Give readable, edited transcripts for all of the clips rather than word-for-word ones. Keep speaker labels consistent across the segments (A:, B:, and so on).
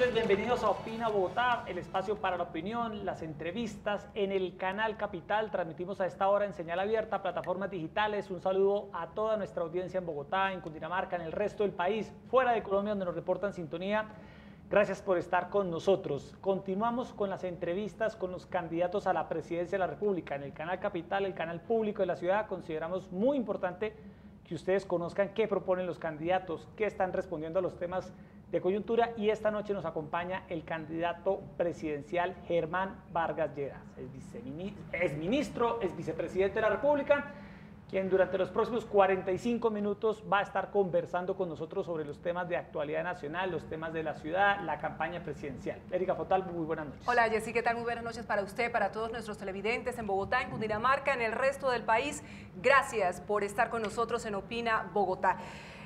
A: noches, bienvenidos a Opina Bogotá, el espacio para la opinión, las entrevistas en el canal Capital. Transmitimos a esta hora en señal abierta, plataformas digitales. Un saludo a toda nuestra audiencia en Bogotá, en Cundinamarca, en el resto del país, fuera de Colombia, donde nos reportan sintonía. Gracias por estar con nosotros. Continuamos con las entrevistas con los candidatos a la presidencia de la República. En el canal Capital, el canal público de la ciudad, consideramos muy importante que ustedes conozcan qué proponen los candidatos, qué están respondiendo a los temas de coyuntura, y esta noche nos acompaña el candidato presidencial Germán Vargas Lleras, es ministro, es vicepresidente de la República, quien durante los próximos 45 minutos va a estar conversando con nosotros sobre los temas de actualidad nacional, los temas de la ciudad, la campaña presidencial. Erika Fotal, muy buenas noches.
B: Hola Jessy, ¿qué tal? Muy buenas noches para usted, para todos nuestros televidentes en Bogotá, en Cundinamarca, en el resto del país. Gracias por estar con nosotros en Opina Bogotá.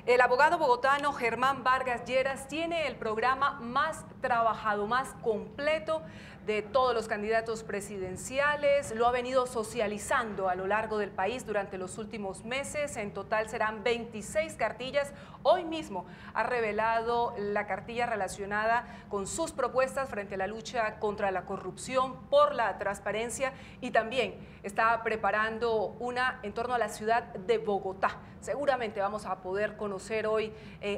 B: El abogado bogotano Germán Vargas Lleras tiene el programa más trabajado, más completo de todos los candidatos presidenciales. Lo ha venido socializando a lo largo del país durante los últimos meses. En total serán 26 cartillas. Hoy mismo ha revelado la cartilla relacionada con sus propuestas frente a la lucha contra la corrupción, por la transparencia, y también está preparando una en torno a la ciudad de Bogotá. Seguramente vamos a poder conocer hoy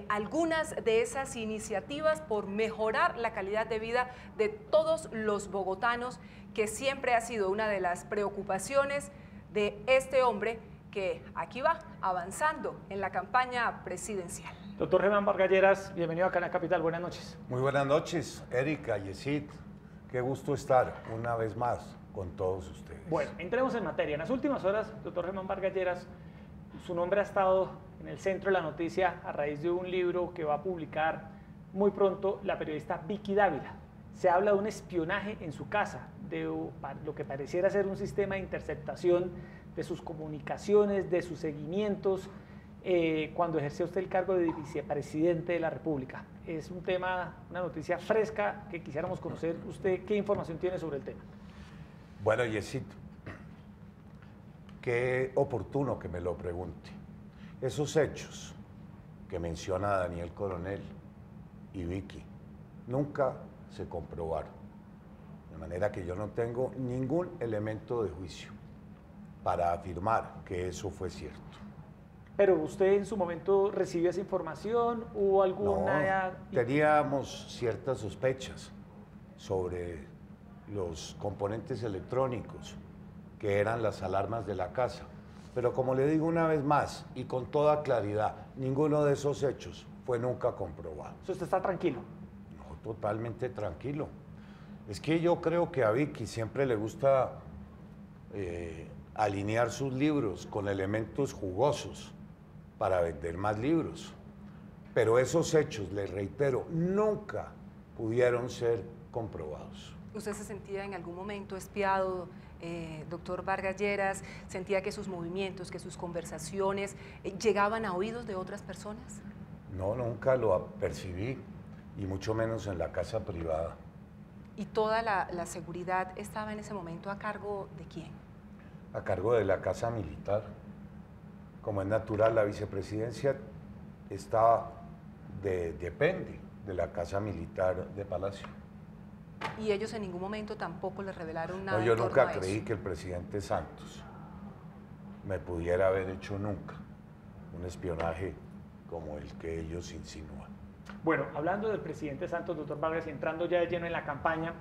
B: algunas de esas iniciativas por mejorar la calidad de vida de todos los bogotanos, que siempre ha sido una de las preocupaciones de este hombre que aquí va avanzando en la campaña presidencial.
A: Doctor Germán Vargas Lleras, bienvenido a Canal Capital, buenas noches.
C: Muy buenas noches, Erika, Yesid, qué gusto estar una vez más con todos ustedes.
A: Bueno, entremos en materia. En las últimas horas, doctor Germán Vargas Lleras, su nombre ha estado en el centro de la noticia a raíz de un libro que va a publicar muy pronto la periodista Vicky Dávila. Se habla de un espionaje en su casa, de lo que pareciera ser un sistema de interceptación de sus comunicaciones, de sus seguimientos, cuando ejerció usted el cargo de vicepresidente de la República. Es un tema, una noticia fresca que quisiéramos conocer. ¿Usted qué información tiene sobre el tema?
C: Bueno, Yesid, qué oportuno que me lo pregunte. Esos hechos que menciona Daniel Coronel y Vicky nunca se comprobaron, de manera que yo no tengo ningún elemento de juicio para afirmar que eso fue cierto.
A: Pero usted en su momento recibió esa información, ¿hubo alguna...?
C: No, teníamos ciertas sospechas sobre los componentes electrónicos que eran las alarmas de la casa, pero como le digo una vez más y con toda claridad, ninguno de esos hechos fue nunca comprobado.
A: ¿Usted está tranquilo?
C: No, totalmente tranquilo. Es que yo creo que a Vicky siempre le gusta alinear sus libros con elementos jugosos para vender más libros. Pero esos hechos, les reitero, nunca pudieron ser comprobados.
B: ¿Usted se sentía en algún momento espiado, doctor Vargas Lleras? ¿Sentía que sus movimientos, que sus conversaciones llegaban a oídos de otras personas?
C: No, nunca lo percibí, y mucho menos en la casa privada.
B: ¿Y toda la seguridad estaba en ese momento a cargo de quién?
C: A cargo de la Casa Militar. Como es natural, la vicepresidencia depende de la Casa Militar de Palacio.
B: ¿Y ellos en ningún momento tampoco les revelaron nada?
C: No, yo
B: en torno
C: nunca
B: a
C: creí
B: eso?
C: que el presidente Santos me pudiera haber hecho nunca un espionaje como el que ellos insinúan.
A: Bueno, hablando del presidente Santos, doctor Vargas, y entrando ya de lleno en la campaña,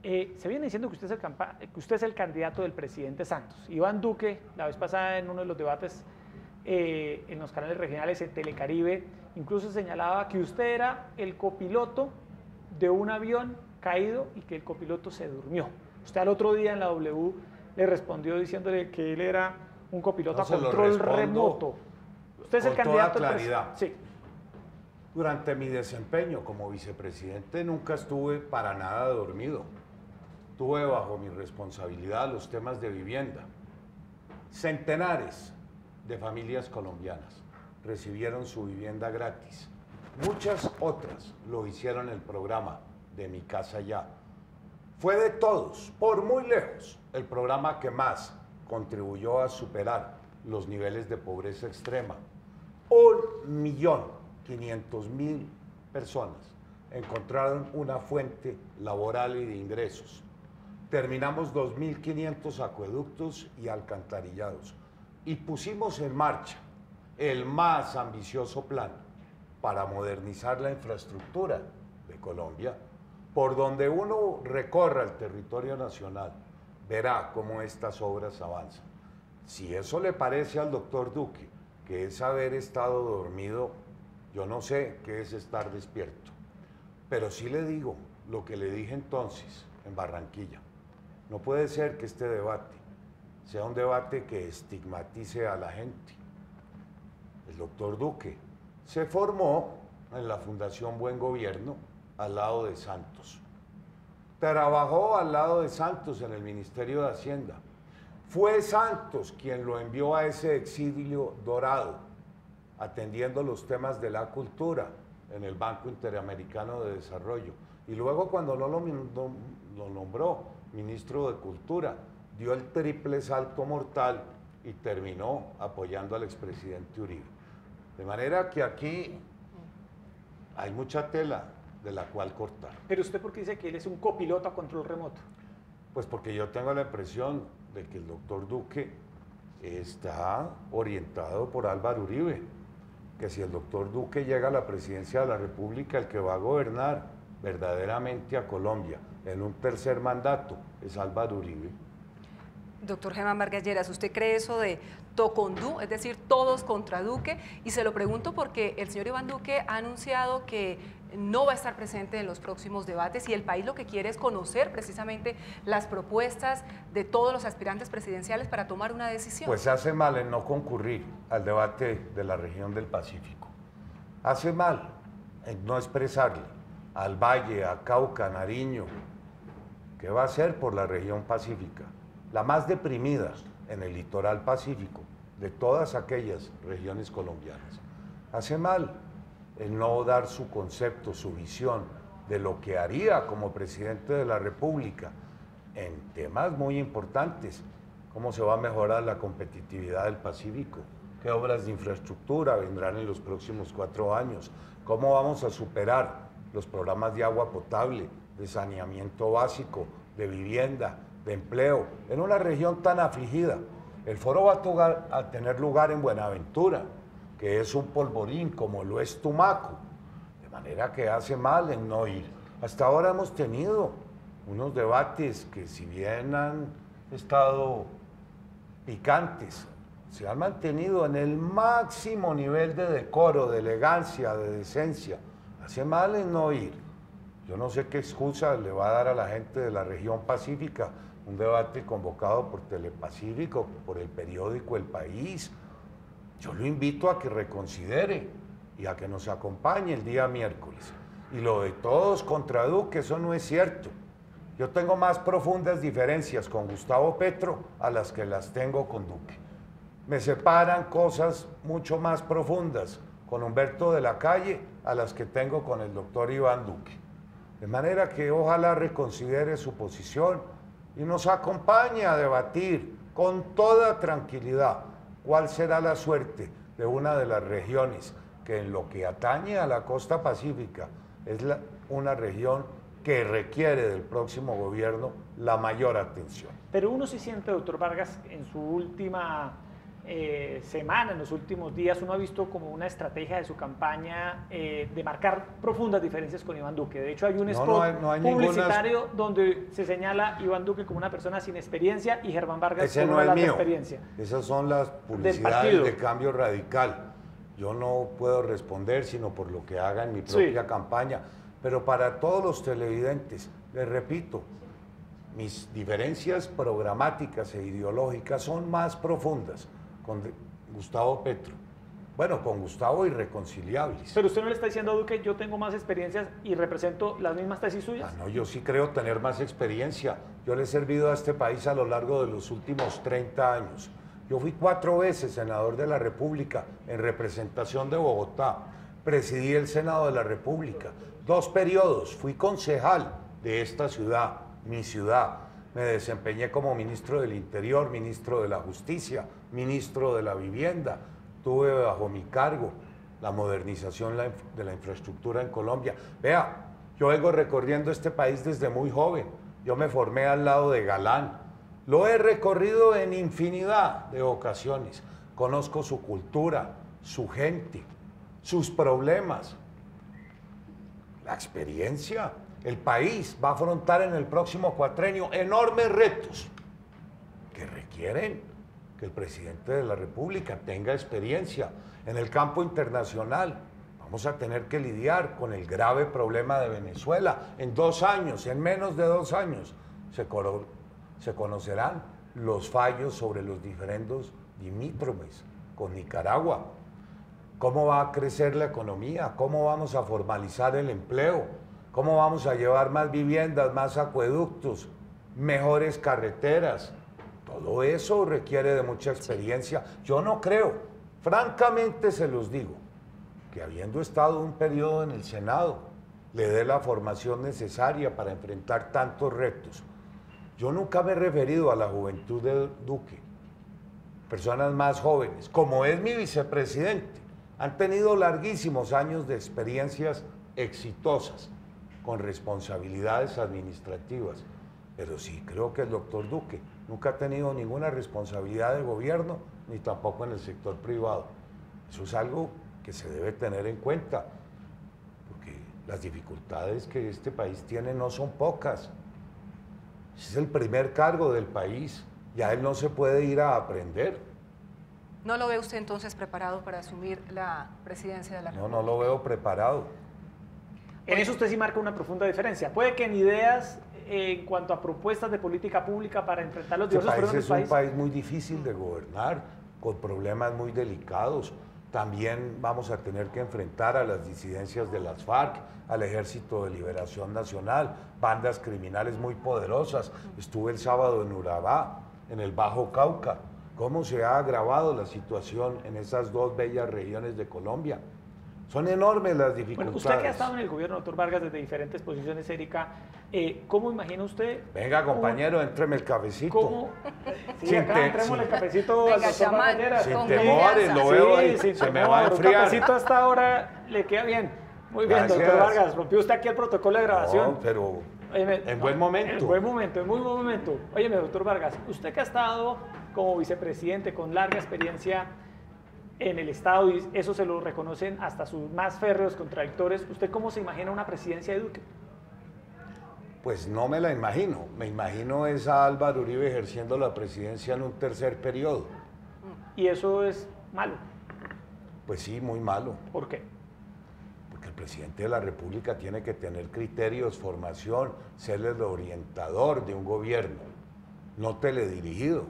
A: se viene diciendo que usted es el candidato del presidente Santos. Iván Duque, la vez pasada en uno de los debates en los canales regionales en Telecaribe, incluso señalaba que usted era el copiloto de un avión caído y que el copiloto se durmió. Usted al otro día en la W le respondió diciéndole que él era un copiloto a control remoto. Usted es el candidato
C: con toda claridad.
A: Sí.
C: Durante mi desempeño como vicepresidente nunca estuve para nada dormido. Tuve bajo mi responsabilidad los temas de vivienda. Centenares de familias colombianas recibieron su vivienda gratis. Muchas otras lo hicieron en el programa de Mi Casa Ya. Fue de todos, por muy lejos, el programa que más contribuyó a superar los niveles de pobreza extrema. 1.500.000 personas encontraron una fuente laboral y de ingresos. Terminamos 2.500 acueductos y alcantarillados y pusimos en marcha el más ambicioso plan para modernizar la infraestructura de Colombia. Por donde uno recorra el territorio nacional, verá cómo estas obras avanzan. Si eso le parece al doctor Duque, que es haber estado dormido, yo no sé qué es estar despierto. Pero sí le digo lo que le dije entonces en Barranquilla. No puede ser que este debate sea un debate que estigmatice a la gente. El doctor Duque se formó en la Fundación Buen Gobierno al lado de Santos. Trabajó al lado de Santos en el Ministerio de Hacienda. Fue Santos quien lo envió a ese exilio dorado, atendiendo los temas de la cultura en el Banco Interamericano de Desarrollo. Y luego cuando lo nombró ministro de Cultura, dio el triple salto mortal y terminó apoyando al expresidente Uribe. De manera que aquí hay mucha tela de la cual cortar.
A: Pero usted, ¿por qué dice que él es un copiloto a control remoto?
C: Pues porque yo tengo la impresión de que el doctor Duque está orientado por Álvaro Uribe, que si el doctor Duque llega a la presidencia de la República, el que va a gobernar verdaderamente a Colombia en un tercer mandato es Álvaro Uribe.
B: Doctor Germán Vargas Lleras, ¿usted cree eso de tocondú, es decir, todos contra Duque? Y se lo pregunto porque el señor Iván Duque ha anunciado que no va a estar presente en los próximos debates y el país lo que quiere es conocer precisamente las propuestas de todos los aspirantes presidenciales para tomar una decisión.
C: Pues hace mal en no concurrir al debate de la región del Pacífico. Hace mal en no expresarle al Valle, a Cauca, a Nariño, qué va a hacer por la región pacífica, la más deprimida en el litoral pacífico de todas aquellas regiones colombianas. Hace mal en no dar su concepto, su visión de lo que haría como presidente de la República en temas muy importantes, cómo se va a mejorar la competitividad del Pacífico, qué obras de infraestructura vendrán en los próximos 4 años, cómo vamos a superar los programas de agua potable, de saneamiento básico, de vivienda, de empleo, en una región tan afligida. El foro va a tener lugar en Buenaventura, que es un polvorín como lo es Tumaco, de manera que hace mal en no ir. Hasta ahora hemos tenido unos debates que, si bien han estado picantes, se han mantenido en el máximo nivel de decoro, de elegancia, de decencia. Hace mal en no ir. Yo no sé qué excusa le va a dar a la gente de la región pacífica un debate convocado por Telepacífico, por el periódico El País. Yo lo invito a que reconsidere y a que nos acompañe el día miércoles. Y lo de todos contra Duque, eso no es cierto. Yo tengo más profundas diferencias con Gustavo Petro a las que las tengo con Duque. Me separan cosas mucho más profundas con Humberto de la Calle a las que tengo con el doctor Iván Duque. De manera que ojalá reconsidere su posición y nos acompañe a debatir con toda tranquilidad cuál será la suerte de una de las regiones que, en lo que atañe a la costa pacífica, es una región que requiere del próximo gobierno la mayor atención.
A: Pero uno sí siente, doctor Vargas, en su última semana, en los últimos días, uno ha visto como una estrategia de su campaña de marcar profundas diferencias con Iván Duque. De hecho, hay un spot publicitario donde se señala a Iván Duque como una persona sin experiencia y Germán Vargas como una larga experiencia.
C: Esas son las publicidades de Cambio Radical. Yo no puedo responder sino por lo que haga en mi propia campaña. Pero para todos los televidentes, les repito, mis diferencias programáticas e ideológicas son más profundas con Gustavo Petro. Bueno, con Gustavo irreconciliables.
A: Pero usted no le está diciendo a Duque, yo tengo más experiencias y represento las mismas tesis suyas.
C: No, yo sí creo tener más experiencia. Yo le he servido a este país a lo largo de los últimos 30 años. Yo fui 4 veces senador de la República en representación de Bogotá. Presidí el Senado de la República. 2 periodos. Fui concejal de esta ciudad, mi ciudad. Me desempeñé como ministro del Interior, ministro de la Justicia, ministro de la Vivienda. Tuve bajo mi cargo la modernización de la infraestructura en Colombia. Vea, Yo vengo recorriendo este país desde muy joven. Yo me formé al lado de Galán. Lo he recorrido en infinidad de ocasiones. Conozco su cultura, su gente, sus problemas. La experiencia. El país va a afrontar en el próximo cuatrenio enormes retos que requieren que el presidente de la República tenga experiencia en el campo internacional. Vamos a tener que lidiar con el grave problema de Venezuela. En 2 años, en menos de 2 años, se conocerán los fallos sobre los diferendos limítrofes con Nicaragua. ¿Cómo va a crecer la economía? ¿Cómo vamos a formalizar el empleo? ¿Cómo vamos a llevar más viviendas, más acueductos, mejores carreteras? Todo eso requiere de mucha experiencia. Yo no creo, francamente se los digo, que habiendo estado un periodo en el Senado, le dé la formación necesaria para enfrentar tantos retos. Yo nunca me he referido a la juventud de Duque. Personas más jóvenes, como es mi vicepresidente, han tenido larguísimos años de experiencias exitosas, con responsabilidades administrativas. Pero sí creo que el doctor Duque nunca ha tenido ninguna responsabilidad de gobierno, ni tampoco en el sector privado. Eso es algo que se debe tener en cuenta, porque las dificultades que este país tiene no son pocas. Es el primer cargo del país, ya él no se puede ir a aprender.
B: ¿No lo ve usted entonces preparado para asumir la presidencia de la República?
C: No lo veo preparado.
A: En eso usted sí marca una profunda diferencia. Puede que en ideas, en cuanto a propuestas de política pública para enfrentar los diversos problemas del país.
C: Es un país muy difícil de gobernar, con problemas muy delicados. También vamos a tener que enfrentar a las disidencias de las FARC, al Ejército de Liberación Nacional, bandas criminales muy poderosas. Estuve el sábado en Urabá, en el Bajo Cauca. ¿Cómo se ha agravado la situación en esas 2 bellas regiones de Colombia? Son enormes las dificultades.
A: Bueno, usted que ha estado en el gobierno, doctor Vargas, desde diferentes posiciones, Erika, ¿cómo imagina usted?
C: Venga, compañero, éntreme el cafecito.
A: ¿Cómo? Sí, acá entremos el cafecito.
B: Venga, chamán,
C: sin temores, lo veo ahí,
A: sí,
C: se me va a enfriar.
A: Un cafecito hasta ahora le queda bien. Muy bien,
C: Gracias.
A: doctor Vargas, rompió usted aquí el protocolo de grabación.
C: No, pero
A: Óyeme,
C: en buen momento.
A: En buen momento, en muy buen momento. Óyeme, doctor Vargas, usted que ha estado como vicepresidente con larga experiencia en el Estado, y eso se lo reconocen hasta sus más férreos contradictores, ¿usted cómo se imagina una presidencia de Duque?
C: Pues no me la imagino. Me imagino es a Álvaro Uribe ejerciendo la presidencia en un 3er periodo.
A: ¿Y eso es malo?
C: Pues sí, muy malo.
A: ¿Por qué?
C: Porque el presidente de la República tiene que tener criterios, formación, ser el orientador de un gobierno, no teledirigido,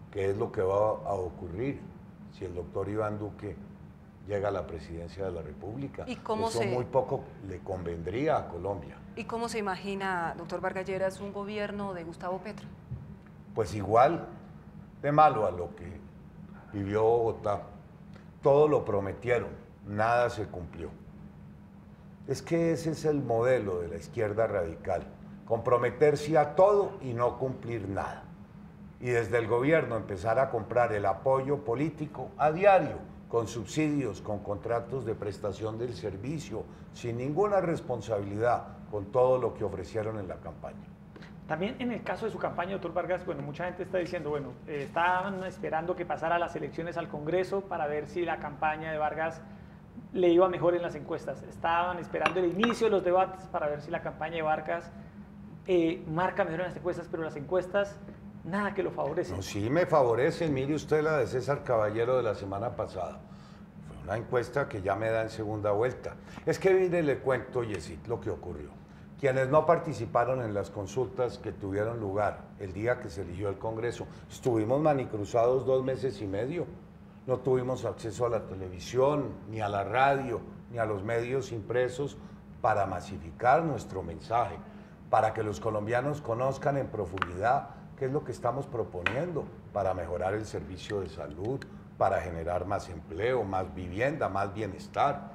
C: que es lo que va a ocurrir si el doctor Iván Duque llega a la presidencia de la República.
B: ¿Y cómo
C: eso muy poco le convendría a Colombia.
B: ¿Y cómo se imagina, doctor Vargas Lleras, un gobierno de Gustavo Petro?
C: Pues igual de malo a lo que vivió Bogotá. Todo lo prometieron, nada se cumplió. Es que ese es el modelo de la izquierda radical, comprometerse a todo y no cumplir nada. Y desde el gobierno empezar a comprar el apoyo político a diario, con subsidios, con contratos de prestación del servicio, sin ninguna responsabilidad con todo lo que ofrecieron en la campaña.
A: También en el caso de su campaña, doctor Vargas, bueno, mucha gente está diciendo, bueno, estaban esperando que pasara las elecciones al Congreso para ver si la campaña de Vargas le iba mejor en las encuestas. Estaban esperando el inicio de los debates para ver si la campaña de Vargas marca mejor en las encuestas, pero las encuestas nada que lo favorecen.
C: No, sí me favorecen. Mire usted la de César Caballero de la semana pasada. Fue una encuesta que ya me da en segunda vuelta. Es que mire, le cuento, Yesid, lo que ocurrió. Quienes no participaron en las consultas que tuvieron lugar el día que se eligió el Congreso, estuvimos manicruzados 2 meses y medio. No tuvimos acceso a la televisión, ni a la radio, ni a los medios impresos para masificar nuestro mensaje, para que los colombianos conozcan en profundidad qué es lo que estamos proponiendo para mejorar el servicio de salud, para generar más empleo, más vivienda, más bienestar,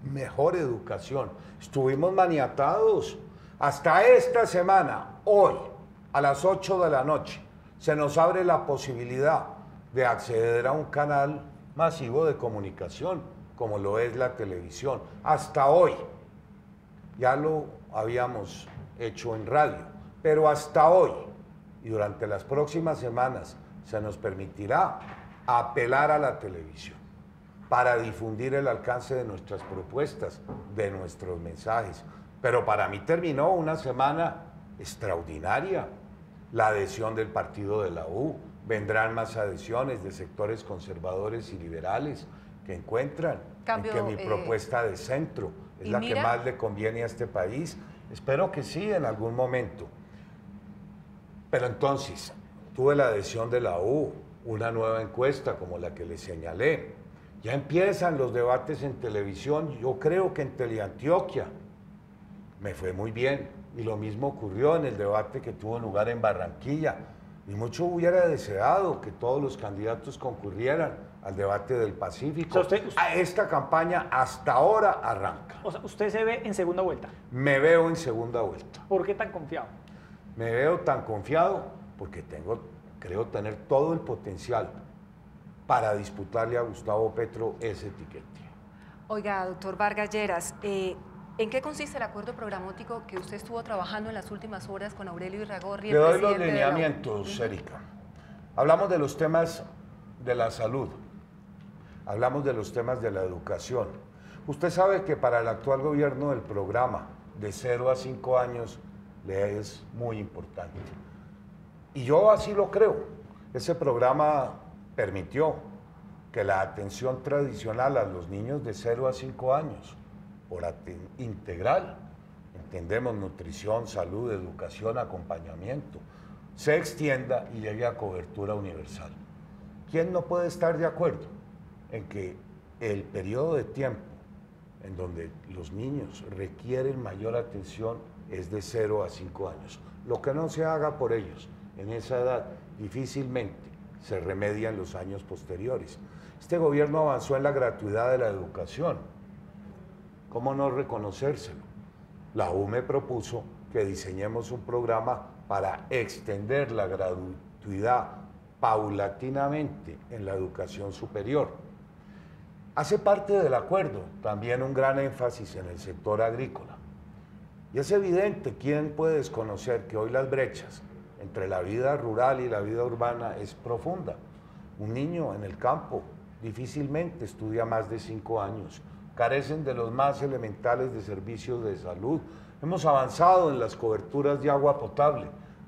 C: mejor educación. Estuvimos maniatados. Hasta esta semana, hoy, a las 8 de la noche, se nos abre la posibilidad de acceder a un canal masivo de comunicación, como lo es la televisión. Hasta hoy. ya lo habíamos hecho en radio, pero hasta hoy y durante las próximas semanas se nos permitirá apelar a la televisión para difundir el alcance de nuestras propuestas, de nuestros mensajes. Pero para mí terminó una semana extraordinaria. La adhesión del partido de la U, vendrán más adhesiones de sectores conservadores y liberales que encuentran en que mi propuesta de centro es la que más le conviene a este país. Espero que sí en algún momento. Pero entonces, tuve la adhesión de la U, una nueva encuesta como la que les señalé. Ya empiezan los debates en televisión. Yo creo que en Teleantioquia me fue muy bien. Y lo mismo ocurrió en el debate que tuvo lugar en Barranquilla. Y mucho hubiera deseado que todos los candidatos concurrieran al debate del Pacífico. O sea, esta campaña hasta ahora arranca.
A: O sea, ¿usted se ve en segunda vuelta?
C: Me veo en segunda vuelta.
A: ¿Por qué tan confiado?
C: Me veo tan confiado porque creo tener todo el potencial para disputarle a Gustavo Petro ese tiquete.
B: Oiga, doctor Vargas Lleras, ¿en qué consiste el acuerdo programático que usted estuvo trabajando en las últimas horas con Aurelio Irragorri?
C: Le doy los lineamientos, Erika. Hablamos de los temas de la salud, hablamos de los temas de la educación. Usted sabe que para el actual gobierno el programa de 0 a 5 años le es muy importante. Y yo así lo creo. Ese programa permitió que la atención tradicional a los niños de 0 a 5 años, por integral, entendemos nutrición, salud, educación, acompañamiento, se extienda y llegue a cobertura universal. ¿Quién no puede estar de acuerdo en que el periodo de tiempo en donde los niños requieren mayor atención es de 0 a 5 años? Lo que no se haga por ellos en esa edad difícilmente se remedia en los años posteriores. Este gobierno avanzó en la gratuidad de la educación. ¿Cómo no reconocérselo? La U me propuso que diseñemos un programa para extender la gratuidad paulatinamente en la educación superior. Hace parte del acuerdo también un gran énfasis en el sector agrícola. Y es evidente, ¿quién puede desconocer que hoy las brechas entre la vida rural y la vida urbana es profunda? Un niño en el campo difícilmente estudia más de 5 años, carecen de los más elementales de servicios de salud. Hemos avanzado en las coberturas de agua potable,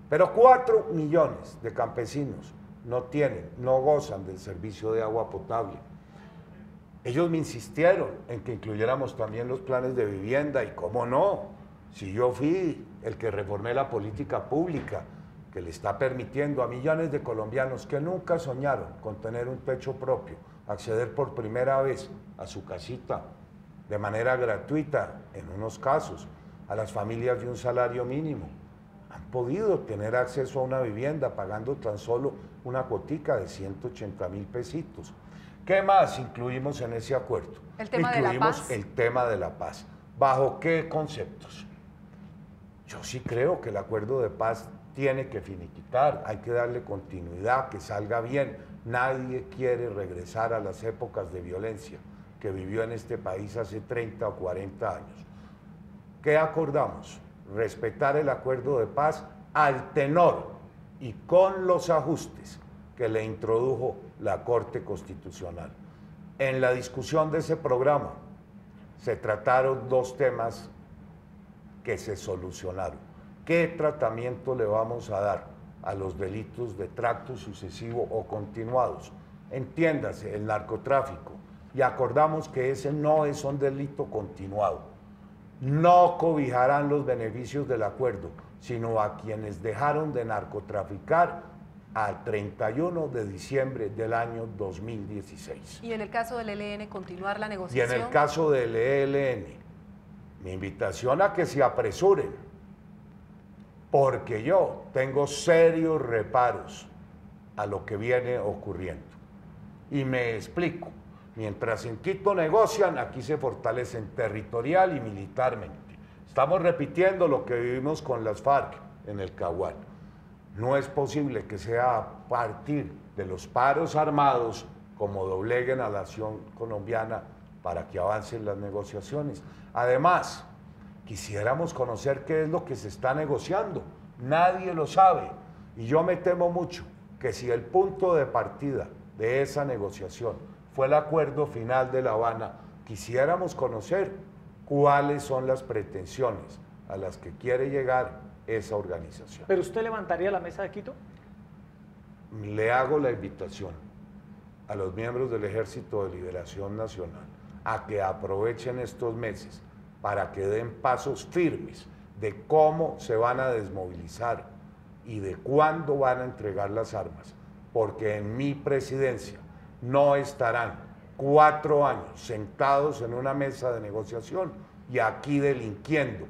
C: pero 4 millones de campesinos no gozan del servicio de agua potable. Ellos me insistieron en que incluyéramos también los planes de vivienda y cómo no, si yo fui el que reformé la política pública que le está permitiendo a millones de colombianos que nunca soñaron con tener un techo propio, acceder por primera vez a su casita de manera gratuita, en unos casos, a las familias de un salario mínimo. Han podido tener acceso a una vivienda pagando tan solo una cuotica de 180.000 pesitos. ¿Qué más incluimos en ese acuerdo?
B: El tema de la paz.
C: Incluimos el tema de la paz. ¿Bajo qué conceptos? Yo sí creo que el acuerdo de paz tiene que finiquitar, hay que darle continuidad, que salga bien. Nadie quiere regresar a las épocas de violencia que vivió en este país hace 30 o 40 años. ¿Qué acordamos? Respetar el acuerdo de paz al tenor y con los ajustes que le introdujo la Corte Constitucional. En la discusión de ese programa se trataron 2 temas que se solucionaron. ¿Qué tratamiento le vamos a dar a los delitos de tracto sucesivo o continuados? Entiéndase, el narcotráfico. Y acordamos que ese no es un delito continuado. No cobijarán los beneficios del acuerdo, sino a quienes dejaron de narcotraficar al 31 de diciembre del año 2016.
B: ¿Y en el caso del ELN continuar la
C: Y
B: negociación?
C: en el caso del ELN, mi invitación a que se apresuren, porque yo tengo serios reparos a lo que viene ocurriendo. Y me explico. Mientras en Quito negocian, aquí se fortalecen territorial y militarmente. Estamos repitiendo lo que vivimos con las FARC en el Caguán. No es posible que sea a partir de los paros armados como dobleguen a la nación colombiana para que avancen las negociaciones. Además, Quisiéramos conocer qué es lo que se está negociando. Nadie lo sabe. Y yo me temo mucho que si el punto de partida de esa negociación fue el acuerdo final de La Habana, quisiéramos conocer cuáles son las pretensiones a las que quiere llegar esa organización.
A: ¿Pero usted levantaría la mesa de Quito?
C: Le hago la invitación a los miembros del Ejército de Liberación Nacional a que aprovechen estos meses para que den pasos firmes de cómo se van a desmovilizar y de cuándo van a entregar las armas, porque en mi presidencia no estarán 4 años sentados en una mesa de negociación y aquí delinquiendo,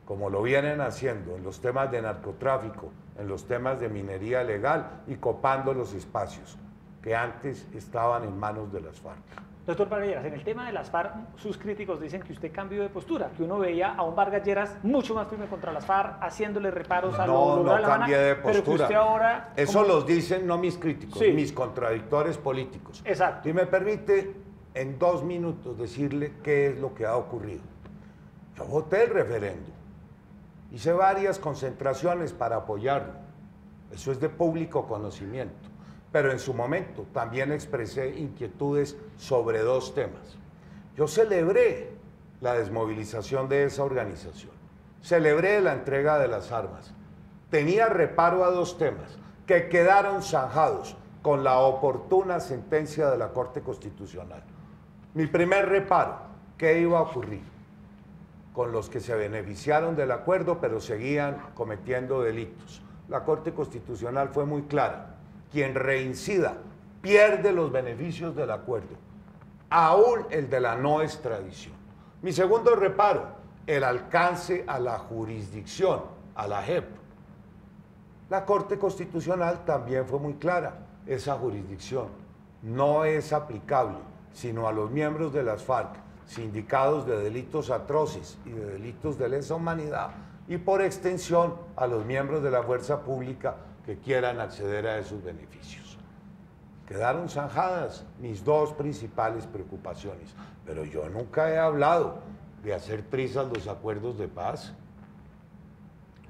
C: como lo vienen haciendo en los temas de narcotráfico, en los temas de minería legal y copando los espacios que antes estaban en manos de las FARC.
A: Doctor Vargas Lleras, en el tema de las FARC, sus críticos dicen que usted cambió de postura, que uno veía a un Vargas Lleras mucho más firme contra las FARC, haciéndole reparos a lo
C: No cambié de postura.
A: Pero que usted ahora...
C: Eso los dicen no mis críticos,
A: sí,
C: mis contradictores políticos.
A: Exacto.
C: Si me permite, en 2 minutos decirle qué es lo que ha ocurrido. Yo voté el referéndum, hice varias concentraciones para apoyarlo, eso es de público conocimiento. Pero en su momento también expresé inquietudes sobre 2 temas. Yo celebré la desmovilización de esa organización, celebré la entrega de las armas, tenía reparo a 2 temas que quedaron zanjados con la oportuna sentencia de la Corte Constitucional. Mi primer reparo, ¿qué iba a ocurrir con los que se beneficiaron del acuerdo pero seguían cometiendo delitos? La Corte Constitucional fue muy clara. Quien reincida pierde los beneficios del acuerdo, aún el de la no extradición. Mi segundo reparo, el alcance a la jurisdicción, a la JEP. La Corte Constitucional también fue muy clara, esa jurisdicción no es aplicable sino a los miembros de las FARC, sindicados de delitos atroces y de delitos de lesa humanidad, y por extensión a los miembros de la fuerza pública que quieran acceder a esos beneficios. Quedaron zanjadas mis 2 principales preocupaciones, pero yo nunca he hablado de hacer trizas los acuerdos de paz.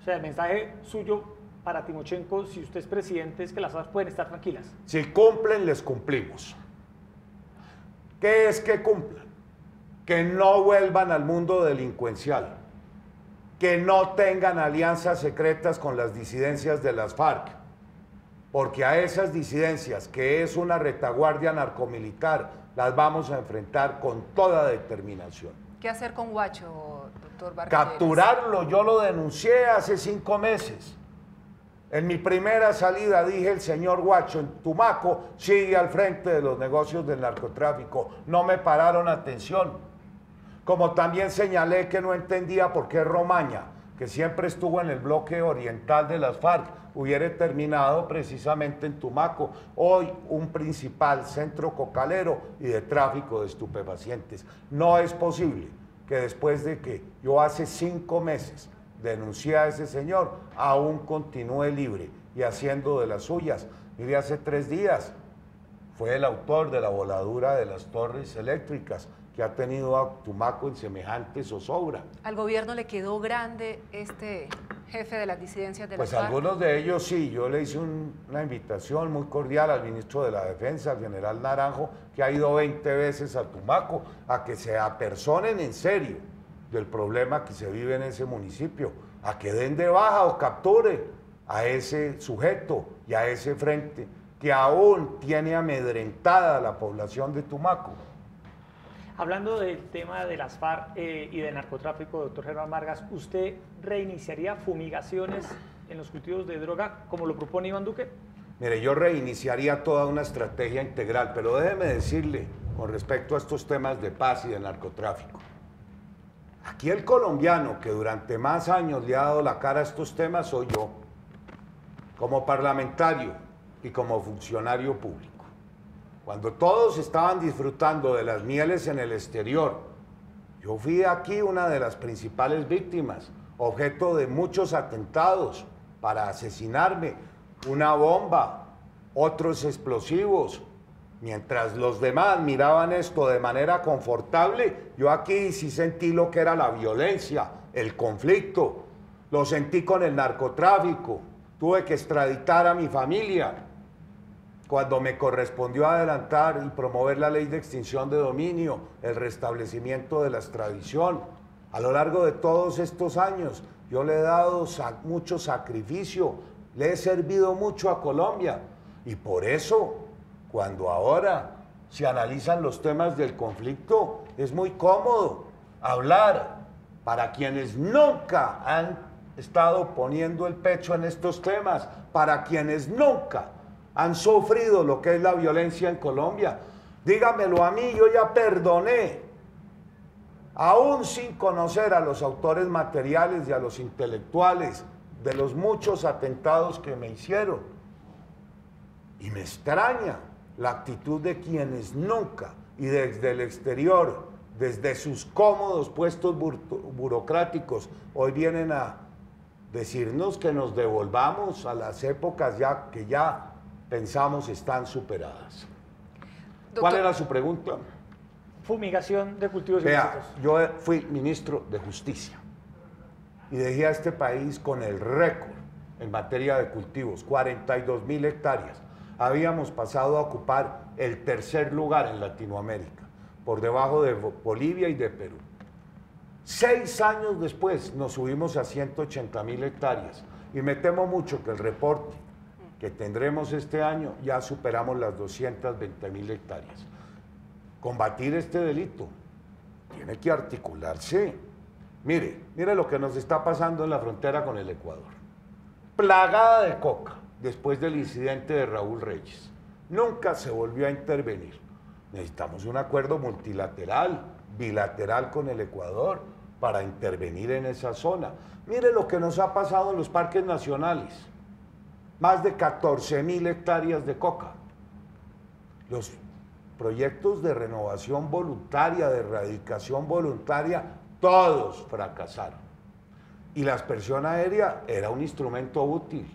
A: O sea, el mensaje suyo para Timochenko, si usted es presidente, es que las FARC pueden estar tranquilas.
C: Si cumplen, les cumplimos. ¿Qué es que cumplan? Que no vuelvan al mundo delincuencial, que no tengan alianzas secretas con las disidencias de las FARC, porque a esas disidencias, que es una retaguardia narcomilitar, las vamos a enfrentar con toda determinación.
B: ¿Qué hacer con Guacho, doctor Vargas?
C: Capturarlo, yo lo denuncié hace 5 meses. En mi primera salida dije, el señor Guacho en Tumaco sigue al frente de los negocios del narcotráfico. No me pararon atención. Como también señalé que no entendía por qué Romaña, que siempre estuvo en el bloque oriental de las FARC, hubiera terminado precisamente en Tumaco, hoy un principal centro cocalero y de tráfico de estupefacientes. No es posible que después de que yo hace 5 meses denuncié a ese señor, aún continúe libre y haciendo de las suyas. Mire, hace 3 días fue el autor de la voladura de las torres eléctricas que ha tenido a Tumaco en semejante zozobra.
B: ¿Al gobierno le quedó grande este jefe de las disidencias de las
C: FARC?
B: FARC?
C: Algunos de ellos sí. Yo le hice una invitación muy cordial al ministro de la Defensa, al general Naranjo, que ha ido 20 veces a Tumaco, a que se apersonen en serio del problema que se vive en ese municipio, a que den de baja o capture a ese sujeto y a ese frente que aún tiene amedrentada a la población de Tumaco.
A: Hablando del tema de las FARC y del narcotráfico, doctor Germán Vargas, ¿usted reiniciaría fumigaciones en los cultivos de droga como lo propone Iván Duque?
C: Mire, yo reiniciaría toda una estrategia integral, pero déjeme decirle con respecto a estos temas de paz y de narcotráfico. Aquí el colombiano que durante más años le ha dado la cara a estos temas soy yo, como parlamentario y como funcionario público. Cuando todos estaban disfrutando de las mieles en el exterior, yo fui aquí una de las principales víctimas, objeto de muchos atentados para asesinarme, una bomba, otros explosivos. Mientras los demás miraban esto de manera confortable, yo aquí sí sentí lo que era la violencia el conflicto, lo sentí con el narcotráfico, tuve que extraditar a mi familia cuando me correspondió adelantar y promover la ley de extinción de dominio, el restablecimiento de la extradición. A lo largo de todos estos años yo le he dado mucho sacrificio, le he servido mucho a Colombia y por eso cuando ahora se analizan los temas del conflicto es muy cómodo hablar para quienes nunca han estado poniendo el pecho en estos temas, para quienes nunca han sufrido lo que es la violencia en Colombia. Dígamelo a mí, yo ya perdoné, aún sin conocer a los autores materiales y a los intelectuales de los muchos atentados que me hicieron. Y me extraña la actitud de quienes nunca, y desde el exterior, desde sus cómodos puestos burocráticos, hoy vienen a decirnos que nos devolvamos a las épocas que ya pensamos están superadas.
B: Doctor,
C: ¿cuál era su pregunta?
A: Fumigación de cultivos
C: Vea,
A: ilícitos.
C: yo fui ministro de Justicia y dejé a este país con el récord en materia de cultivos, 42.000 hectáreas. Habíamos pasado a ocupar el tercer lugar en Latinoamérica, por debajo de Bolivia y de Perú. 6 años después nos subimos a 180.000 hectáreas y me temo mucho que el reporte que tendremos este año ya superamos las 220.000 hectáreas. Combatir este delito tiene que articularse. Mire lo que nos está pasando en la frontera con el Ecuador. Plagada de coca después del incidente de Raúl Reyes. Nunca se volvió a intervenir. Necesitamos un acuerdo multilateral, bilateral con el Ecuador para intervenir en esa zona. Mire lo que nos ha pasado en los parques nacionales. Más de 14.000 hectáreas de coca. Los proyectos de renovación voluntaria, de erradicación voluntaria, todos fracasaron. Y la aspersión aérea era un instrumento útil,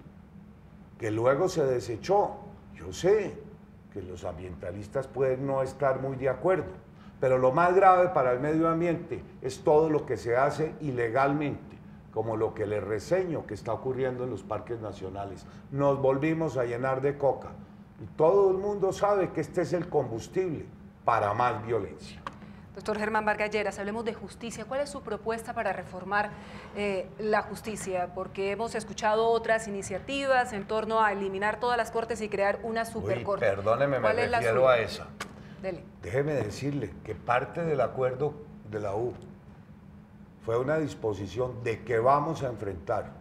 C: que luego se desechó. Yo sé que los ambientalistas pueden no estar muy de acuerdo, pero lo más grave para el medio ambiente es todo lo que se hace ilegalmente, como lo que les reseño que está ocurriendo en los parques nacionales. Nos volvimos a llenar de coca y todo el mundo sabe que este es el combustible para más violencia.
B: Doctor Germán Vargas Lleras, hablemos de justicia. ¿Cuál es su propuesta para reformar la justicia? Porque hemos escuchado otras iniciativas en torno a eliminar todas las cortes y crear una supercorte.
C: Perdóneme, me refiero a esa.
B: Dele.
C: Déjeme decirle que parte del acuerdo de la U fue una disposición de que vamos a enfrentar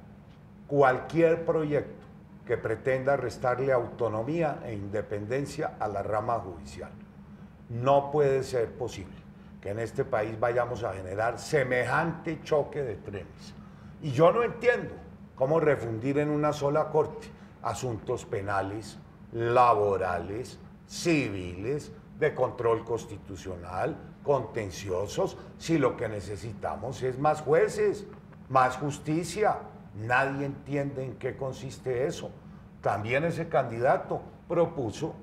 C: cualquier proyecto que pretenda restarle autonomía e independencia a la rama judicial. No puede ser posible que en este país vayamos a generar semejante choque de trenes. Y yo no entiendo cómo refundir en una sola corte asuntos penales, laborales, civiles, de control constitucional, contenciosos, si lo que necesitamos es más jueces, más justicia. Nadie entiende en qué consiste eso. También ese candidato propuso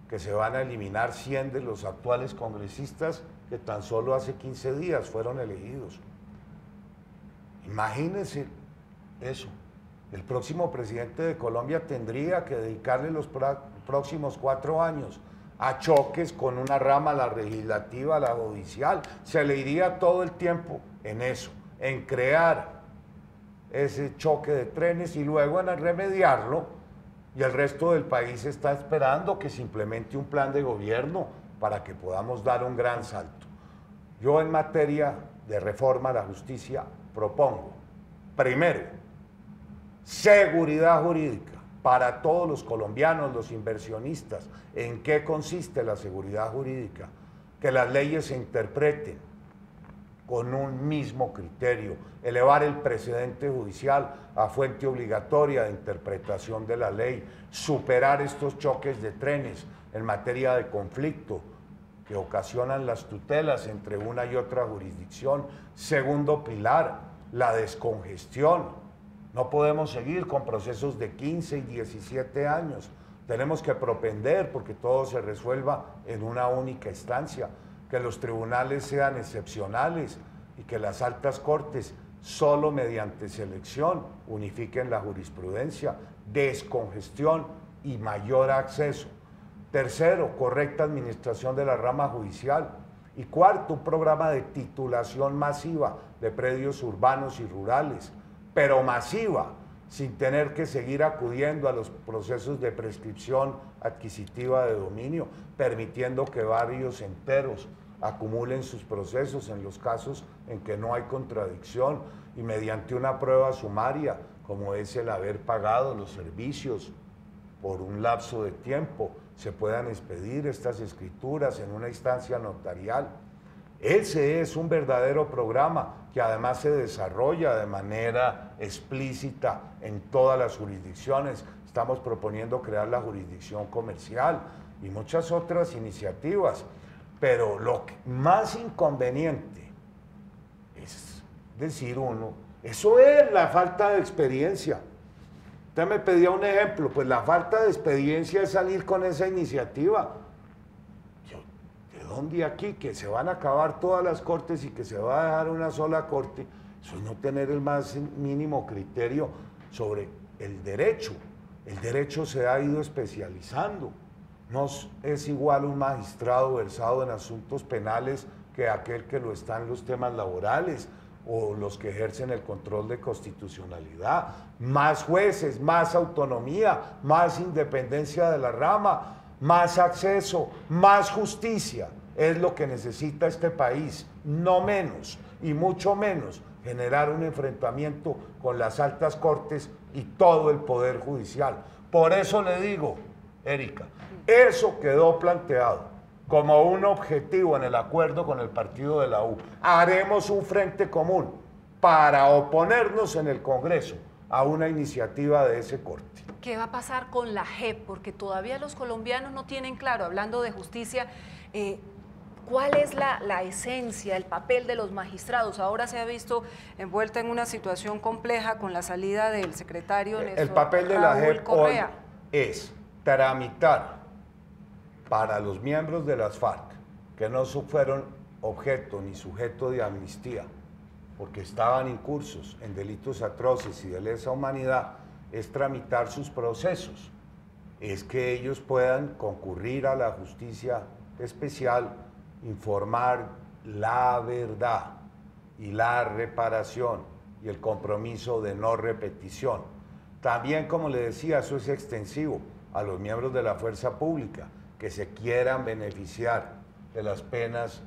C: que se van a eliminar 100 de los actuales congresistas que tan solo hace 15 días fueron elegidos. Imagínense eso. El próximo presidente de Colombia tendría que dedicarle los próximos 4 años a choques con una rama, la legislativa, la judicial. Se le iría todo el tiempo en eso, en crear ese choque de trenes y luego en remediarlo, y el resto del país está esperando que se implemente un plan de gobierno para que podamos dar un gran salto. Yo en materia de reforma a la justicia propongo, primero, seguridad jurídica para todos los colombianos, los inversionistas. ¿En qué consiste la seguridad jurídica? Que las leyes se interpreten con un mismo criterio, elevar el precedente judicial a fuente obligatoria de interpretación de la ley, superar estos choques de trenes en materia de conflicto que ocasionan las tutelas entre una y otra jurisdicción. Segundo pilar, la descongestión. No podemos seguir con procesos de 15 y 17 años. Tenemos que propender porque todo se resuelva en una única instancia, que los tribunales sean excepcionales y que las altas cortes solo mediante selección, unifiquen la jurisprudencia, descongestión y mayor acceso. Tercero, correcta administración de la rama judicial. Y cuarto, un programa de titulación masiva de predios urbanos y rurales, pero masiva, sin tener que seguir acudiendo a los procesos de prescripción adquisitiva de dominio, permitiendo que barrios enteros acumulen sus procesos en los casos en que no hay contradicción y mediante una prueba sumaria, como es el haber pagado los servicios por un lapso de tiempo, se puedan expedir estas escrituras en una instancia notarial. Ese es un verdadero programa que además se desarrolla de manera explícita en todas las jurisdicciones. Estamos proponiendo crear la jurisdicción comercial y muchas otras iniciativas, pero lo más inconveniente es decir uno, eso es la falta de experiencia. Usted me pedía un ejemplo, pues la falta de experiencia es salir con esa iniciativa. ¿De dónde aquí? Que se van a acabar todas las cortes y que se va a dejar una sola corte. Eso es no tener el más mínimo criterio sobre el derecho. El derecho se ha ido especializando. No es igual un magistrado versado en asuntos penales que aquel que lo está en los temas laborales o los que ejercen el control de constitucionalidad. Más jueces, más autonomía, más independencia de la rama, más acceso, más justicia. Es lo que necesita este país, no menos y mucho menos generar un enfrentamiento con las altas cortes y todo el poder judicial. Por eso le digo, Erika, eso quedó planteado como un objetivo en el acuerdo con el partido de la U. Haremos un frente común para oponernos en el Congreso a una iniciativa de ese corte.
B: ¿Qué va a pasar con la JEP? Porque todavía los colombianos no tienen claro, hablando de justicia, ¿cuál es la esencia, el papel de los magistrados? Ahora se ha visto envuelta en una situación compleja con la salida del secretario Néstor
C: El papel de la JEP hoy
B: Correa.
C: es tramitar para los miembros de las FARC que no fueron objeto ni sujeto de amnistía porque estaban incursos en delitos atroces y de lesa humanidad, es tramitar sus procesos, es que ellos puedan concurrir a la justicia especial, informar la verdad y la reparación y el compromiso de no repetición. También, como le decía, eso es extensivo a los miembros de la fuerza pública que se quieran beneficiar de las penas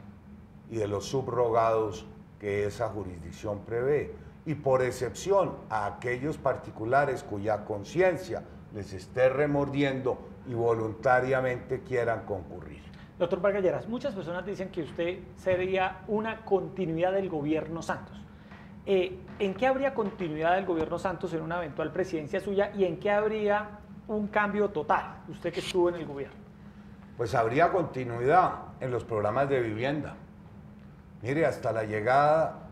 C: y de los subrogados que esa jurisdicción prevé, y por excepción a aquellos particulares cuya conciencia les esté remordiendo y voluntariamente quieran concurrir.
A: Doctor Vargas Lleras, muchas personas dicen que usted sería una continuidad del gobierno Santos. ¿En qué habría continuidad del gobierno Santos en una eventual presidencia suya y en qué habría un cambio total, usted que estuvo en el gobierno?
C: Pues habría continuidad en los programas de vivienda. Mire, hasta la llegada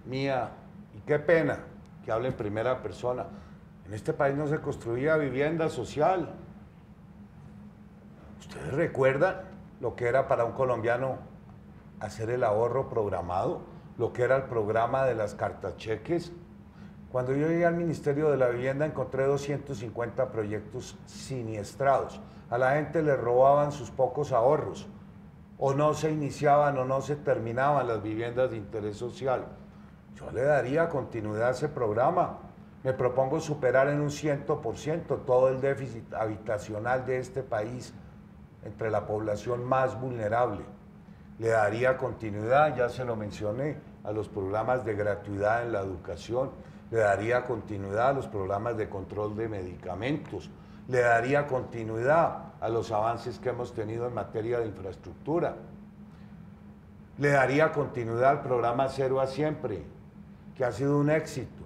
C: mía, y qué pena que hable en primera persona, en este país no se construía vivienda social. ¿Ustedes recuerdan lo que era para un colombiano hacer el ahorro programado? Lo que era el programa de las cartacheques. Cuando yo llegué al Ministerio de la Vivienda encontré 250 proyectos siniestrados. A la gente le robaban sus pocos ahorros, o no se iniciaban o no se terminaban las viviendas de interés social. Yo le daría continuidad a ese programa. Me propongo superar en un 100% todo el déficit habitacional de este país entre la población más vulnerable. Le daría continuidad, ya se lo mencioné, a los programas de gratuidad en la educación. Le daría continuidad a los programas de control de medicamentos. Le daría continuidad a los avances que hemos tenido en materia de infraestructura. Le daría continuidad al programa Cero a Siempre, que ha sido un éxito,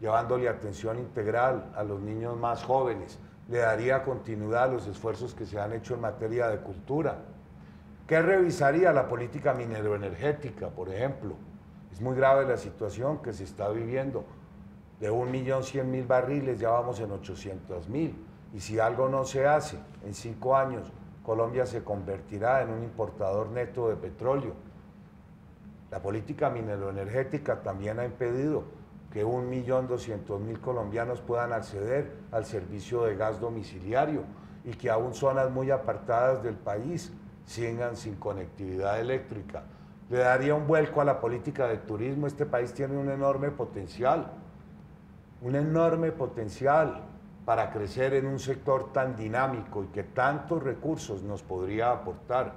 C: llevándole atención integral a los niños más jóvenes. Le daría continuidad a los esfuerzos que se han hecho en materia de cultura. ¿Qué revisaría? La política mineroenergética, por ejemplo. Es muy grave la situación que se está viviendo. De 1.100.000 barriles ya vamos en 800.000. Y si algo no se hace, en 5 años Colombia se convertirá en un importador neto de petróleo. La política mineroenergética también ha impedido que 1.200.000 colombianos puedan acceder al servicio de gas domiciliario y que aún zonas muy apartadas del país sigan sin conectividad eléctrica. Le daría un vuelco a la política de turismo. Este país tiene un enorme potencial para crecer en un sector tan dinámico y que tantos recursos nos podría aportar.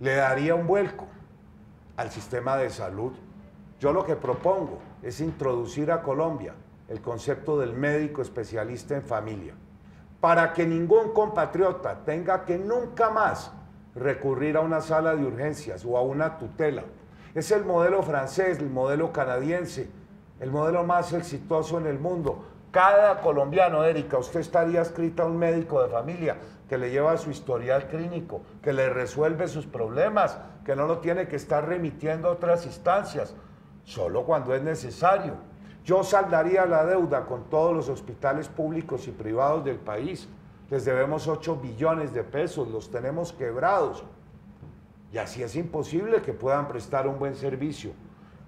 C: Le daría un vuelco al sistema de salud. Yo lo que propongo es introducir a Colombia el concepto del médico especialista en familia, para que ningún compatriota tenga que nunca más recurrir a una sala de urgencias o a una tutela. Es el modelo francés, el modelo canadiense, el modelo más exitoso en el mundo. Cada colombiano, Erika, usted estaría adscrita a un médico de familia que le lleva su historial clínico, que le resuelve sus problemas, que no lo tiene que estar remitiendo a otras instancias, solo cuando es necesario. Yo saldaría la deuda con todos los hospitales públicos y privados del país. Les debemos 8 billones de pesos, los tenemos quebrados. Y así es imposible que puedan prestar un buen servicio.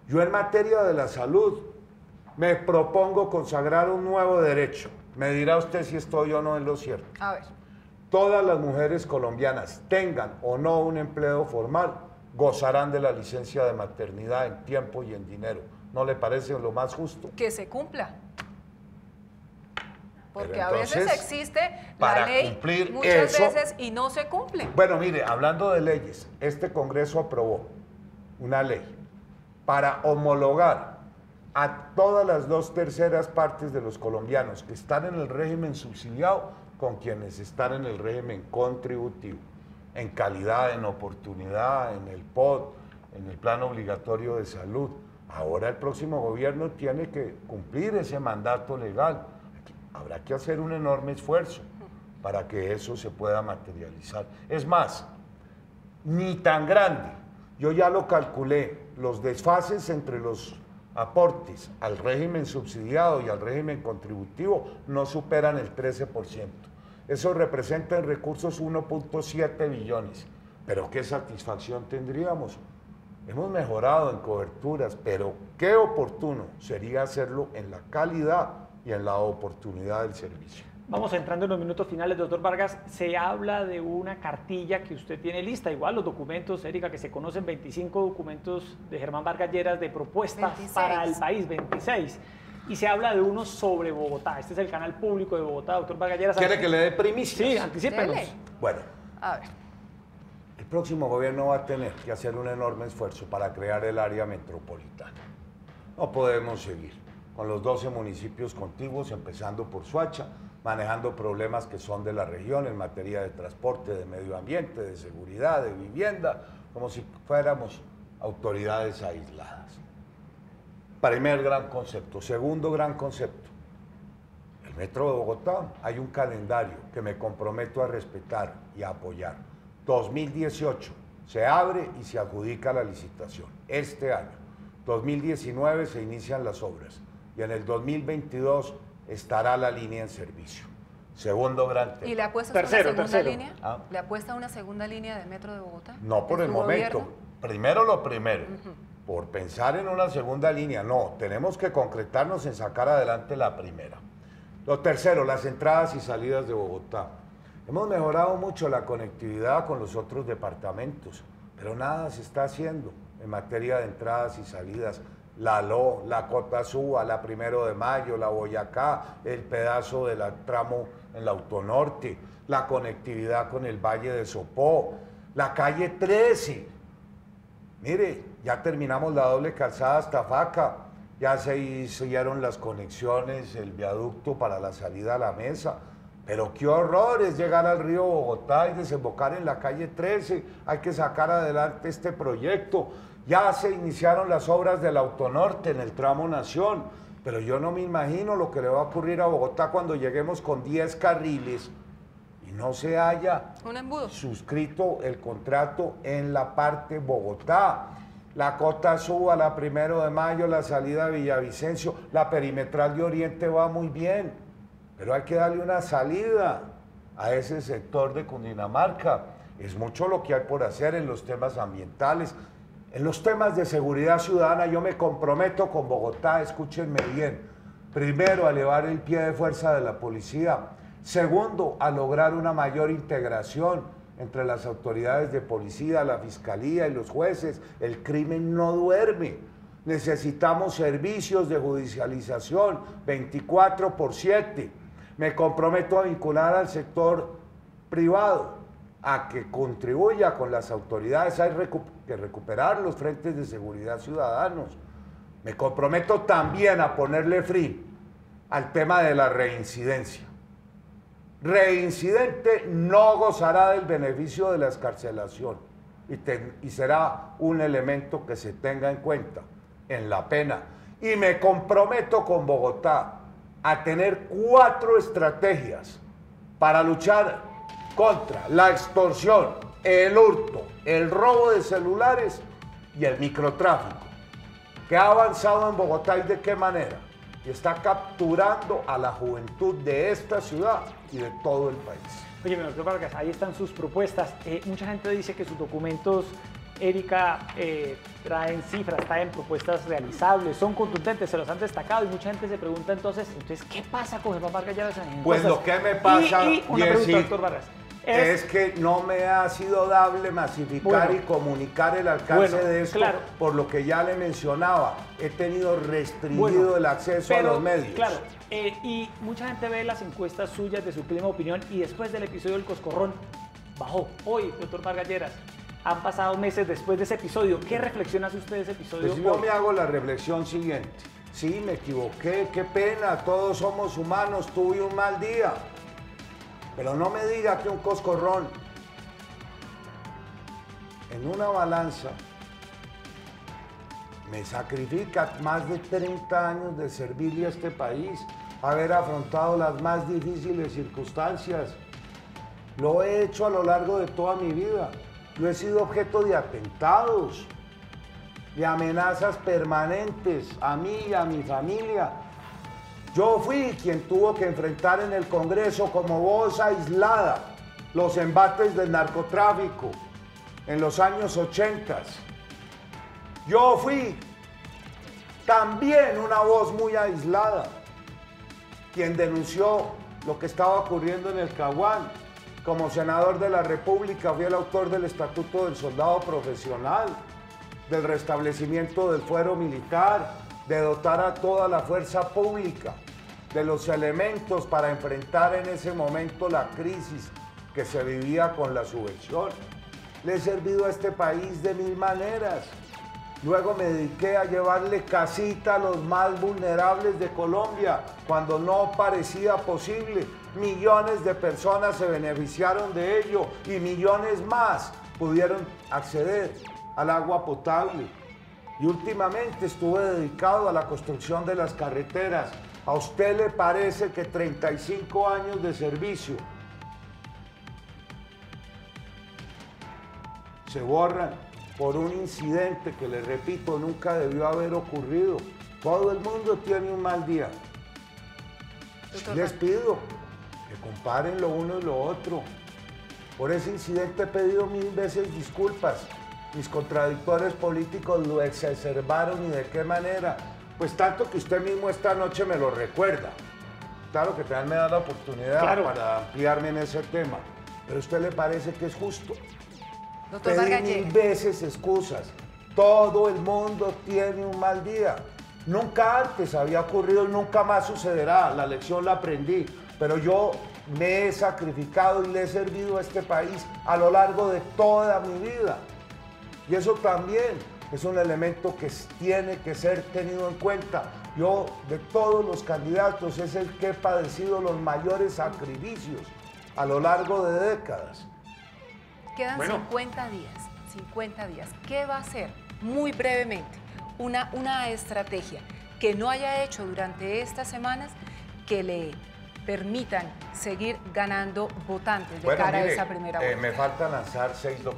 C: Yo en materia de la salud me propongo consagrar un nuevo derecho. Me dirá usted si estoy o no en lo cierto.
B: A ver.
C: Todas las mujeres colombianas, tengan o no un empleo formal, gozarán de la licencia de maternidad en tiempo y en dinero. ¿No le parece lo más justo?
B: Que se cumpla. Porque
C: entonces,
B: a veces existe
C: para
B: la ley
C: cumplir
B: muchas
C: eso,
B: veces y no se cumple.
C: Bueno, mire, hablando de leyes, este Congreso aprobó una ley para homologar a todas las 2/3 partes de los colombianos que están en el régimen subsidiado con quienes están en el régimen contributivo, en calidad, en oportunidad, en el POD, en el Plan Obligatorio de Salud. Ahora el próximo gobierno tiene que cumplir ese mandato legal. Habrá que hacer un enorme esfuerzo para que eso se pueda materializar. Es más, ni tan grande. Yo ya lo calculé, los desfases entre los aportes al régimen subsidiado y al régimen contributivo no superan el 13%. Eso representa en recursos 1.7 billones. Pero ¿qué satisfacción tendríamos? Hemos mejorado en coberturas, pero qué oportuno sería hacerlo en la calidad y en la oportunidad del servicio.
A: Vamos entrando en los minutos finales, doctor Vargas. Se habla de una cartilla que usted tiene lista, igual los documentos, Erika, que se conocen, 25 documentos de Germán Vargas Lleras de propuestas
B: 26.
A: para el país, 26. Y se habla de uno sobre Bogotá. Este es el canal público de Bogotá, doctor Vargas Lleras.
C: ¿Quiere que le dé primicias?
A: Sí, anticípenos.
B: Dele.
C: Bueno,
B: A ver.
C: el próximo gobierno va a tener que hacer un enorme esfuerzo para crear el área metropolitana. No podemos seguir con los 12 municipios contiguos, empezando por Soacha, manejando problemas que son de la región en materia de transporte, de medio ambiente, de seguridad, de vivienda, como si fuéramos autoridades aisladas. Primer gran concepto. Segundo gran concepto. El Metro de Bogotá, hay un calendario que me comprometo a respetar y a apoyar. 2018 se abre y se adjudica la licitación. Este año, 2019, se inician las obras y en el 2022 estará la línea en servicio. Segundo gran tema.
B: ¿Y le apuesta a una segunda línea? ¿Le apuesta a una segunda línea de Metro de Bogotá?
C: No por el momento.
B: Gobierno?
C: Primero lo primero. Por pensar en una segunda línea, no. Tenemos que concretarnos en sacar adelante la primera. Lo tercero, las entradas y salidas de Bogotá. Hemos mejorado mucho la conectividad con los otros departamentos, pero nada se está haciendo en materia de entradas y salidas. La LO, la Cotazúa, la 1 de Mayo, la Boyacá, el pedazo del tramo en la Autonorte, la conectividad con el Valle de Sopó, la calle 13. Mire, ya terminamos la doble calzada hasta Faca, ya se hicieron las conexiones, el viaducto para la salida a la mesa, pero qué horror es llegar al río Bogotá y desembocar en la calle 13, hay que sacar adelante este proyecto. Ya se iniciaron las obras del Autonorte en el tramo Nación, pero yo no me imagino lo que le va a ocurrir a Bogotá cuando lleguemos con 10 carriles y no se haya suscrito el contrato en la parte Bogotá. La Cotazúa, la 1 de Mayo, la salida de Villavicencio, la perimetral de Oriente va muy bien, pero hay que darle una salida a ese sector de Cundinamarca. Es mucho lo que hay por hacer en los temas ambientales. En los temas de seguridad ciudadana yo me comprometo con Bogotá, escúchenme bien. Primero, a elevar el pie de fuerza de la policía. Segundo, a lograr una mayor integración entre las autoridades de policía, la fiscalía y los jueces. El crimen no duerme. Necesitamos servicios de judicialización 24/7. Me comprometo a vincular al sector privado a que contribuya con las autoridades. Hay que recuperar los frentes de seguridad ciudadanos. Me comprometo también a ponerle fin al tema de la reincidencia. Reincidente no gozará del beneficio de la excarcelación y será un elemento que se tenga en cuenta en la pena. Y me comprometo con Bogotá a tener 4 estrategias para luchar contra la extorsión, el hurto, el robo de celulares y el microtráfico, que ha avanzado en Bogotá y de qué manera. Y está capturando a la juventud de esta ciudad y de todo el país.
A: Oye, doctor Vargas, ahí están sus propuestas. Mucha gente dice que sus documentos, Erika, traen cifras, traen propuestas realizables, son contundentes, se los han destacado y mucha gente se pregunta entonces ¿qué pasa con Germán Vargas Lleras en encuestas?
C: Pues lo que me pasa,
A: y una pregunta, doctor Vargas.
C: Es que no me ha sido dable masificar y comunicar el alcance de esto, por lo que ya le mencionaba. He tenido restringido el acceso a los medios.
A: Claro, y mucha gente ve las encuestas suyas de su clima de opinión y después del episodio del Coscorrón bajó. Hoy, doctor Vargas Lleras, han pasado meses después de ese episodio. ¿Qué reflexión hace usted de ese episodio?
C: Pues yo me hago la reflexión siguiente. Sí, me equivoqué, qué pena, todos somos humanos, tuve un mal día. Pero no me diga que un coscorrón en una balanza me sacrifica más de 30 años de servirle a este país, haber afrontado las más difíciles circunstancias. Lo he hecho a lo largo de toda mi vida. Yo he sido objeto de atentados, de amenazas permanentes a mí y a mi familia. Yo fui quien tuvo que enfrentar en el Congreso como voz aislada los embates del narcotráfico en los años 80. Yo fui también una voz muy aislada quien denunció lo que estaba ocurriendo en el Caguán. Como senador de la República fui el autor del Estatuto del Soldado Profesional, del restablecimiento del fuero militar, de dotar a toda la fuerza pública de los elementos para enfrentar en ese momento la crisis que se vivía con la subversión. Le he servido a este país de 1000 maneras. Luego me dediqué a llevarle casita a los más vulnerables de Colombia cuando no parecía posible. Millones de personas se beneficiaron de ello y millones más pudieron acceder al agua potable. Y últimamente estuve dedicado a la construcción de las carreteras. ¿A usted le parece que 35 años de servicio se borran por un incidente que, les repito, nunca debió haber ocurrido? Todo el mundo tiene un mal día. Les pido que comparen lo uno y lo otro. Por ese incidente he pedido 1000 veces disculpas. Mis contradictores políticos lo exacerbaron y de qué manera. Pues tanto que usted mismo esta noche me lo recuerda. Claro que también me da la oportunidad para ampliarme en ese tema. Pero ¿a usted le parece que es justo?
B: Doctor
C: Pedí 1000 veces excusas. Todo el mundo tiene un mal día. Nunca antes había ocurrido y nunca más sucederá. La lección la aprendí. Pero yo me he sacrificado y le he servido a este país a lo largo de toda mi vida. Y eso también es un elemento que tiene que ser tenido en cuenta. Yo, de todos los candidatos, es el que he padecido los mayores sacrificios a lo largo de décadas.
B: Quedan 50 días. ¿Qué va a hacer? Muy brevemente, una estrategia que no haya hecho durante estas semanas que le permitan seguir ganando votantes de cara a esa primera vuelta.
C: Me falta lanzar 5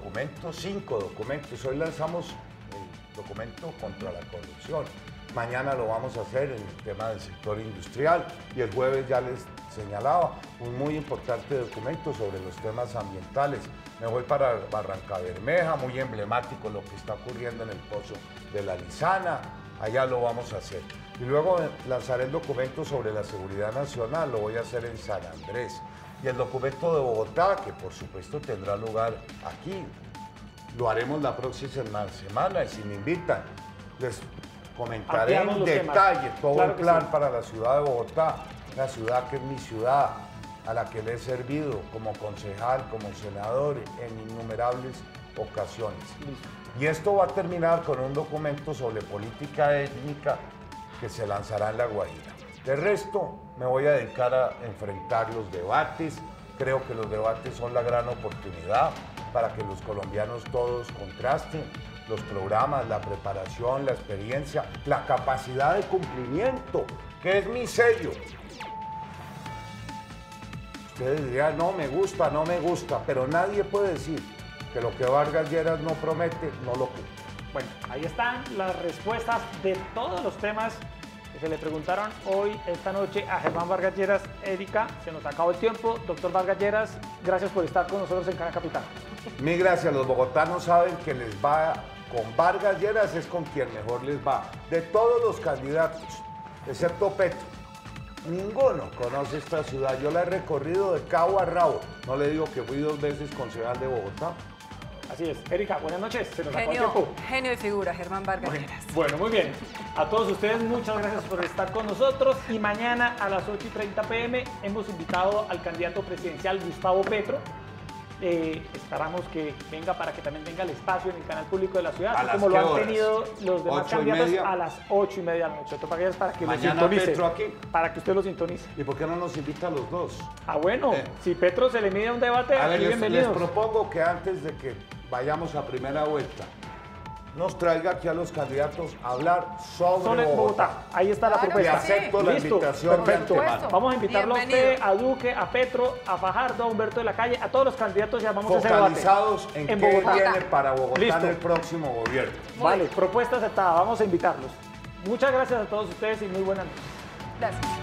C: documentos. Hoy lanzamos el documento contra la corrupción. Mañana lo vamos a hacer en el tema del sector industrial y el jueves ya les señalaba, un muy importante documento sobre los temas ambientales. Me voy para Barrancabermeja, muy emblemático lo que está ocurriendo en el Pozo de la Lizana, allá lo vamos a hacer. Y luego lanzaré el documento sobre la seguridad nacional, lo voy a hacer en San Andrés. Y el documento de Bogotá, que por supuesto tendrá lugar aquí, lo haremos la próxima semana y si me invitan, les comentaré en detalle todo el plan para la ciudad de Bogotá, la ciudad que es mi ciudad, a la que le he servido como concejal, como senador en innumerables ocasiones. Y esto va a terminar con un documento sobre política étnica que se lanzará en La Guajira. De resto, me voy a dedicar a enfrentar los debates. Creo que los debates son la gran oportunidad para que los colombianos todos contrasten los programas, la preparación, la experiencia, la capacidad de cumplimiento, que es mi sello. Ustedes dirán, no me gusta, no me gusta, pero nadie puede decir que lo que Vargas Lleras no promete, no lo cumple.
A: Bueno, ahí están las respuestas de todos los temas que se le preguntaron hoy, esta noche, a Germán Vargas Lleras. Erika, se nos acabó el tiempo. Doctor Vargas Lleras, gracias por estar con nosotros en Canal Capital.
C: Mil gracias. Los bogotanos saben que les va con Vargas Lleras, es con quien mejor les va. De todos los candidatos, excepto Petro, ninguno conoce esta ciudad. Yo la he recorrido de cabo a rabo. No le digo que fui 2 veces concejal de Bogotá.
A: Así es. Erika, buenas noches. Se nos acabó el tiempo.
B: Genio de figura, Germán Vargas Lleras.
A: Bueno, muy bien. A todos ustedes, muchas gracias por estar con nosotros. Y mañana a las 8:30 p.m. hemos invitado al candidato presidencial Gustavo Petro. Esperamos que venga para que también tenga el espacio en el canal público de la ciudad, así como lo han tenido los demás candidatos a las 8:30 de la noche. Para que
C: mañana
A: lo sintonice,
C: Petro aquí.
A: para que usted lo sintonice.
C: ¿Y por qué no nos invita a los dos?
A: Ah, bueno, si Petro se le mide a un debate,
C: a ver, les
A: bienvenidos.
C: propongo que antes de que vayamos a primera vuelta, nos traiga aquí a los candidatos a hablar sobre Bogotá.
A: Ahí está la
B: Claro
A: propuesta.
B: que sí.
C: Acepto la
A: Listo,
C: invitación de
A: perfecto.
C: antemano.
A: Vamos a invitarlo a usted,
B: Bienvenido.
A: a Duque, a Petro, a Fajardo, a Humberto de la Calle, a todos los candidatos. Llamamos a ese debate.
C: Focalizados en qué
A: Bogotá.
C: viene para Bogotá
A: Listo.
C: en el próximo gobierno.
A: Vale, propuesta aceptada. Vamos a invitarlos. Muchas gracias a todos ustedes y muy buenas noches.
B: Gracias.